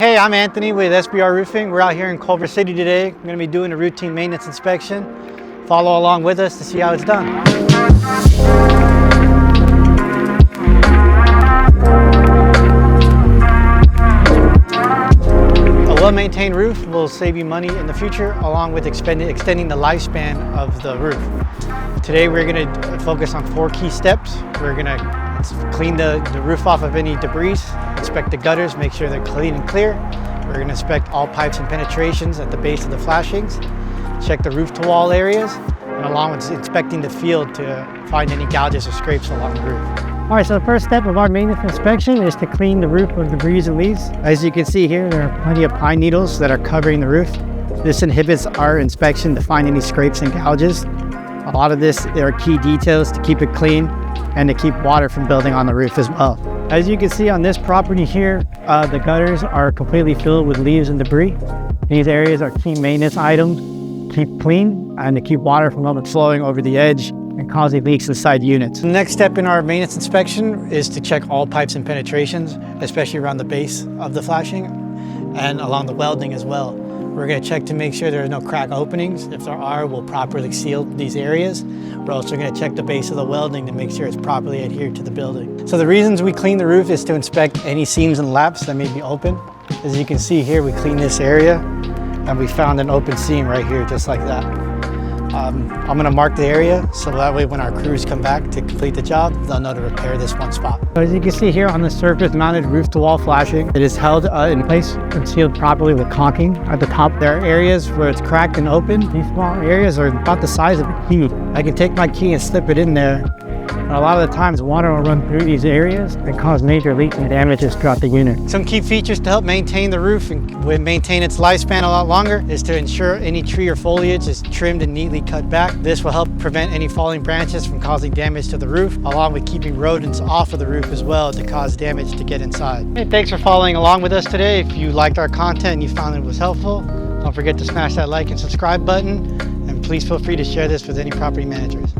Hey, I'm Anthony with SBR Roofing. We're out here in Culver City today. We're going to be doing a routine maintenance inspection. Follow along with us to see how it's done. A well-maintained roof will save you money in the future, along with extending the lifespan of the roof. Today we're going to focus on 4 key steps. We're going to clean the roof off of any debris, inspect the gutters, make sure they're clean and clear. We're going to inspect all pipes and penetrations at the base of the flashings, check the roof to wall areas, and along with inspecting the field to find any gouges or scrapes along the roof. All right, so the first step of our maintenance inspection is to clean the roof of debris and leaves. As you can see here, there are plenty of pine needles that are covering the roof. This inhibits our inspection to find any scrapes and gouges. A lot of this, there are key details to keep it clean and to keep water from building on the roof as well. As you can see on this property here, the gutters are completely filled with leaves and debris. These areas are key maintenance items to keep clean and to keep water from overflowing over the edge and causing leaks inside units. The next step in our maintenance inspection is to check all pipes and penetrations, especially around the base of the flashing and along the welding as well. We're going to check to make sure there are no crack openings. If there are, we'll properly seal these areas. We're also going to check the base of the welding to make sure it's properly adhered to the building. So the reasons we clean the roof is to inspect any seams and laps that may be open. As you can see here, we clean this area and we found an open seam right here, just like that. I'm going to mark the area so that way when our crews come back to complete the job, they'll know to repair this one spot. As you can see here on the surface mounted roof to wall flashing, it is held in place and sealed properly with caulking at the top. There are areas where it's cracked and open. These small areas are about the size of a key. I can take my key and slip it in there. And a lot of the times water will run through these areas and cause major leaks and damages throughout the unit. Some key features to help maintain the roof and maintain its lifespan a lot longer is to ensure any tree or foliage is trimmed and neatly cut back. This will help prevent any falling branches from causing damage to the roof, along with keeping rodents off of the roof as well to cause damage to get inside. Hey, thanks for following along with us today. If you liked our content and you found it was helpful, don't forget to smash that like and subscribe button, and please feel free to share this with any property managers.